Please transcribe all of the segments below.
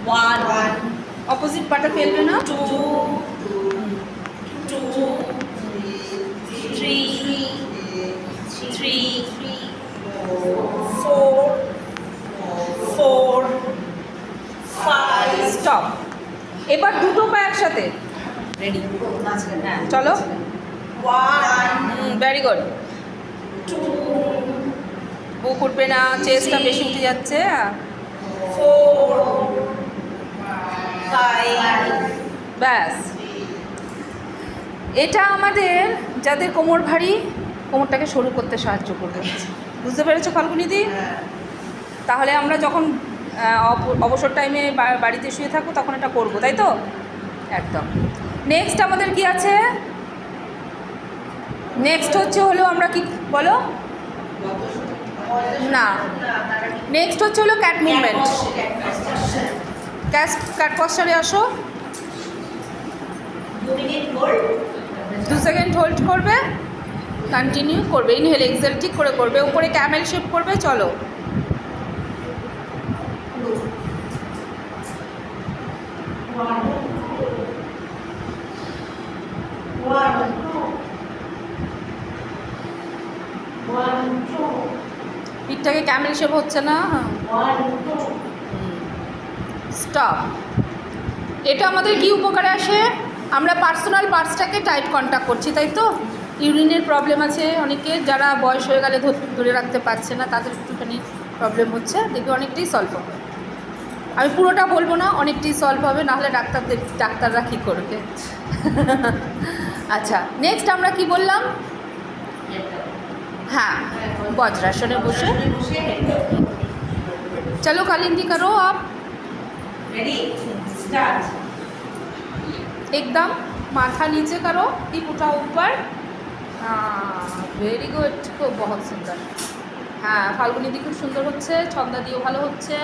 1 opposite পাটা ফেলবে না। 2 2 3 3 4 4 5 স্টপ। এবার দুটো পা একসাথে। রেডি হ্যাঁ চলো। 1 ভেরি গুড। 2 বুক উঠবে না, চেস্টটা বেশি উঠে যাচ্ছে। 4 5 ব্যাস। এটা আমাদের যাদের কোমর ভারী, কোমরটাকে সরু করতে সাহায্য করবে। বুঝতে পেরেছো ফাল্গুনিদি? তাহলে আমরা যখন অবসর টাইমে বাড়িতে শুয়ে থাকবো তখন এটা করবো, তাই তো? একদম। নেক্সট আমাদের কি আছে? নেক্সট হলো আমরা কি বলো না, নেক্সট হলো ক্যাট মুভমেন্ট। ক্যাট পশ্চারে আসো। 2 সেকেন্ড হোল্ড করবে, কন্টিনিউ করবে, ইনহেল এক্সেল ঠিক করে করবে, উপরে ক্যামেল শেপ করবে। চলো। পিঠটাকে ক্যামেল শেপ হচ্ছে না। স্টপ। এটা আমাদের কি উপকারে আসে? আমরা পার্সোনাল পার্টসটাকে টাইট কন্ট্যাক্ট করছি, তাই তো? ইউরিনের প্রবলেম আছে অনেকের, যারা বয়স হয়ে গেলে ধরে রাখতে পারছে না, তাদের একটুখানি প্রবলেম হচ্ছে, দেখবে অনেকটাই সলভ হবে। আমি পুরোটা বলবো না, অনেকটাই সলভ হবে, নাহলে ডাক্তাররা কী করবে? আচ্ছা, নেক্সট আমরা কি বললাম? हाँ वज्रासन बसे चलो कालिंदी करो आप। Ready start. एकदम माथा नीचे करो, टिप उठाओ ऊपर। हाँ वेरी गुड, खूब बहुत सुंदर। हाँ फाल्गुनी दी खूब सुंदर होच्छे, छंदा दिओ भालो होच्छे।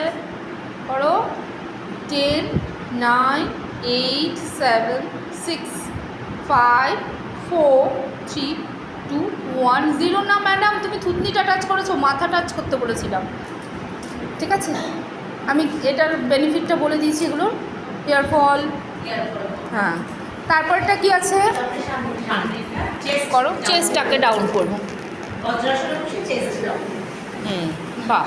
करो 10 9 8 7 6 5 4 3 2 1 0। না ম্যাডাম তুমি থুতনিটা টাচ করেছো, মাথা টাচ করতে বলেছিলাম। ঠিক আছে, আমি এটার বেনিফিটটা বলে দিয়েছি, এগুলো হেয়ার ফল। হ্যাঁ তারপরটা কি আছে? করো চেস্টটাকে ডাউন করবো। বাহ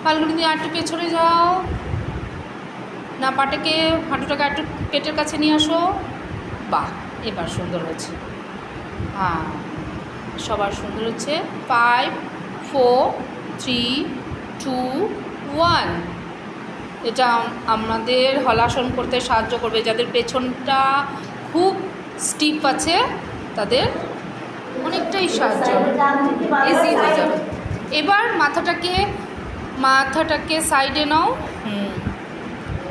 ফাল্গুনি দিয়ে একটু পেছনে যাও না, পাটাকে হাঁটুটাকে একটু পেটের কাছে নিয়ে আসো। বাহ এবার সুন্দর হচ্ছে। হ্যাঁ সবার সুন্দর হচ্ছে। 5 4 3 2 1। এটা আমাদের হলাসন করতে সাহায্য করবে। যাদের পেছনটা খুব স্টিফ আছে তাদের অনেকটাই সাহায্য, ইজি হয়ে যাবে। এবার মাথাটাকে সাইডে নাও,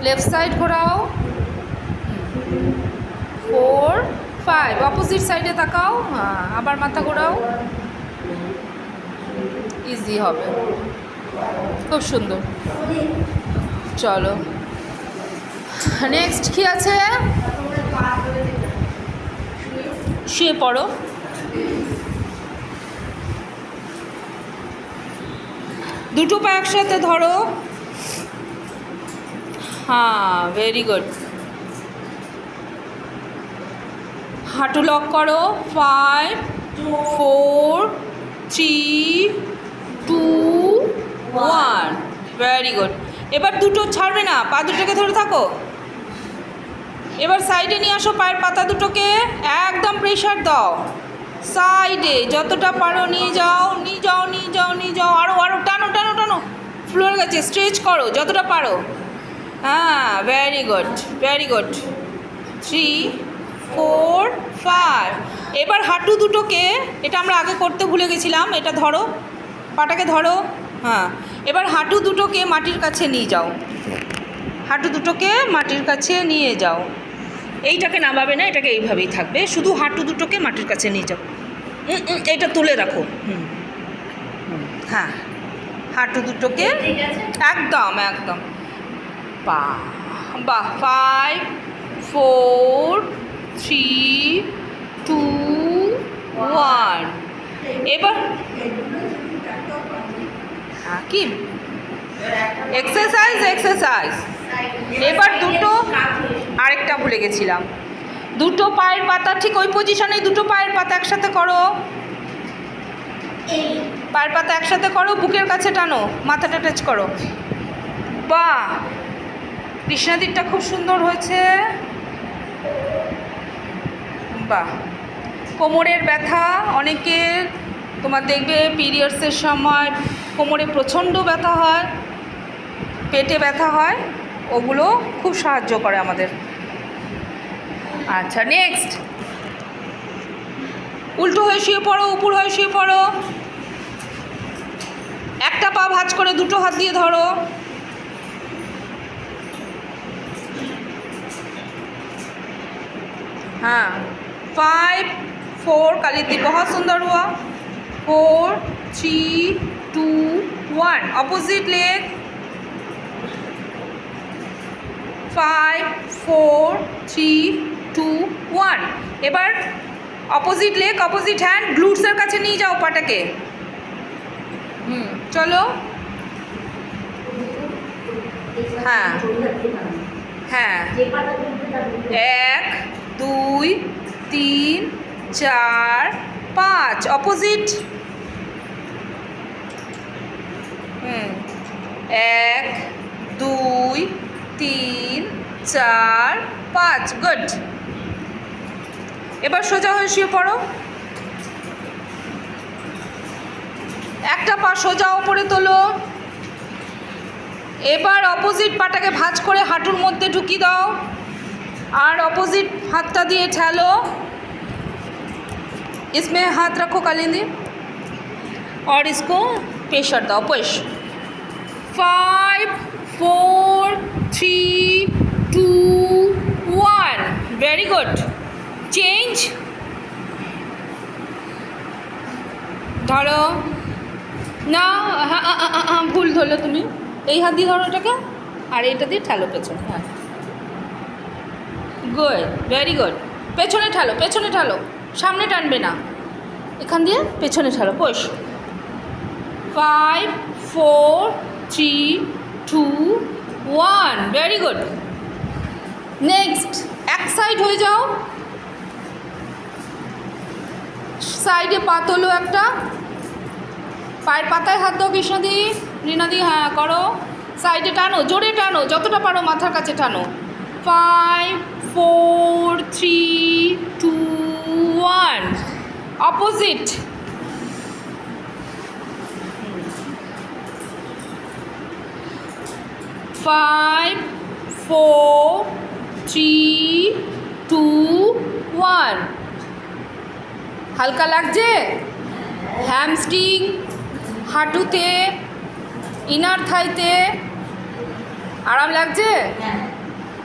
লেফট সাইড ঘোরাও। 4 5 অপোজিট সাইডে তাকাও। হ্যাঁ আবার মাথা ঘোরাও, ইজি হবে, খুব সুন্দর। চলো নেক্সট কি আছে? শুয়ে পড়ো। দুটো পা একসাথে ধরো। হ্যাঁ ভেরি গুড। হাঁটু লক করো। 5 4 3 2 1। Very good. এবার দুটো ছাড়বে না, পা দুটোকে ধরে থাকো। এবার সাইডে নিয়ে আসো পায়ের পাতা দুটোকে, একদম প্রেশার দাও সাইডে, যতটা পারো নিয়ে যাও নিয়ে যাও নিয়ে যাও নিয়ে যাও। আরও আরও টানো টানো টানো, ফ্লোরের কাছে স্ট্রেচ করো যতটা পারো। হ্যাঁ ভেরি গুড ভেরি গুড। 3 4 5। এবার হাঁটু দুটোকে, এটা আমরা আগে করতে ভুলে গেছিলাম, এটা ধরো, পাটাকে ধরো। হ্যাঁ এবার হাঁটু দুটোকে মাটির কাছে নিয়ে যাও, হাঁটু দুটোকে মাটির কাছে নিয়ে যাও। এইটাকে নামাবে না, এটাকে এইভাবেই থাকবে, শুধু হাঁটু দুটোকে মাটির কাছে নিয়ে যাও। এটা তুলে রাখো। হ্যাঁ হাঁটু দুটোকে একদম একদম। বাহ বাহ। 5 4 3 2 1। এবার হ্যাঁ কি এক্সারসাইজ এক্সারসাইজ। এবার দুটো, আরেকটা ভুলে গেছিলাম, দুটো পায়ের পাতা ঠিক ওই পজিশনে, দুটো পায়ের পাতা একসাথে করো, পায়ের পাতা একসাথে করো, বুকের কাছে টানো, মাথাটা টাচ করো। বাহ, কৃষ্ণাদিরটা খুব সুন্দর হয়েছে। বাহ, কোমরের ব্যথা অনেকের, তোমার দেখবে পিরিয়ডসের সময় কোমরে প্রচণ্ড ব্যথা হয়, পেটে ব্যথা হয়, ওগুলো খুব সাহায্য করে আমাদের। আচ্ছা, নেক্সট, উল্টো হয়ে শুয়ে পড়ো, উপর হয়ে শুয়ে পড়ো, একটা পা ভাঁজ করে দুটো হাত দিয়ে ধরো। हाँ 5 4 कालिदी, बहुत सुंदर हुआ। 4 3 2 1, अपोजिट लेग। 5 4 3 2 1। এবার অপোজিট লেগ, অপোজিট হ্যান্ড, গ্লুটসের কাছে নিয়ে যাও পাটাকে। চলো, হ্যাঁ হ্যাঁ, 1 2 3 4 5, অপোজিট। 1 2 3 4 5, গুড। এবার সোজা হয়ে শুয়ে পড়ো, একটা পা সোজা ওপরে তোলো। এবার অপোজিট পাটাকে ভাঁজ করে হাঁটুর মধ্যে ঢুকিয়ে দাও, और अपोजिट हाथटा दिए ठेलो, इसमें हाथ रखो कालिंदी, और इसको प्रेशर दाओ, पुश। 5 4 3 2 1, very good. चेंज, धरो ना, हाँ भूल धरलो तुम, এই হাত দিয়ে ধরো এটাকে, আর এইটা দিয়ে ঠেলো পেছনে। হ্যাঁ, গুড, ভেরি গুড। পেছনে ঠেলো, পেছনে ঠেলো, সামনে টানবে না, এখান দিয়ে পেছনে ঠেলো, পুশ। 5 4 3 2 1, very good. নেক্সট, এক সাইড হয়ে যাও, সাইডে পা তোলো একটা, পায়ের পাতায় হাত দাও কৃষ্ণদি, রিনাদি, হ্যাঁ করো, সাইডে টানো, জোরে টানো, যতটা পারো মাথার কাছে টানো। 5 4 3 2 1, অপোজিট। 5 4 3 2 1, হালকা লাগছে? হ্যামস্ট্রিং, হাঁটুতে, ইনার থাইতে আরাম লাগছে?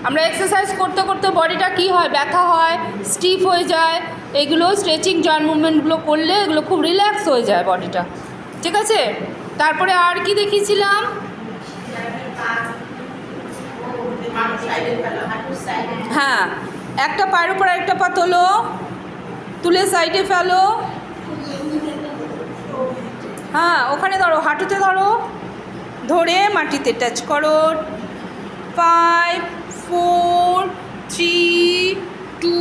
আমরা এক্সারসাইজ করতে করতে বডিটা কি হয়, ব্যথা হয়, স্টিফ হয়ে যায়, এগুলো স্ট্রেচিং জয়েন্ট মুভমেন্টগুলো করলে এগুলো খুব রিল্যাক্স হয়ে যায় বডিটা, ঠিক আছে? তারপরে আর কি দেখিয়েছিলাম? হ্যাঁ, একটা পায়ের উপর একটা পা তোলো, তুলে সাইডে ফেলো, হ্যাঁ ওখানে ধরো, হাঁটুতে ধরো, ধরে মাটিতে টাচ করো। 5 4 3 2,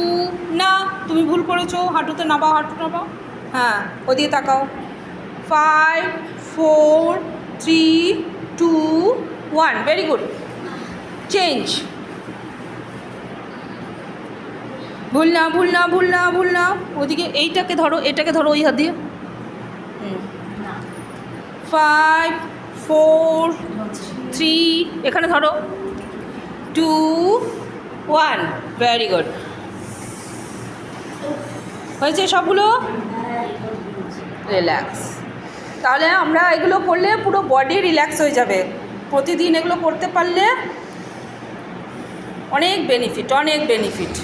না তুমি ভুল করেছো, হাঁটুতে নামাও, হাঁটু নামাও, হ্যাঁ ওদিকে তাকাও। 5 4 3 2 1, ভেরি গুড। চেঞ্জ, ভুল না ভুল না ভুল না ভুল না, ওদিকে এইটাকে ধরো, এটাকে ধরো ওই হাত দিয়ে। 5 4 3, এখানে ধরো, 2 1, ভেরি গুড। হয়েছে সবগুলো? রিল্যাক্স। তাহলে আমরা এগুলো করলে পুরো বডি রিল্যাক্স হয়ে যাবে, প্রতিদিন এগুলো করতে পারলে অনেক বেনিফিট, অনেক বেনিফিট।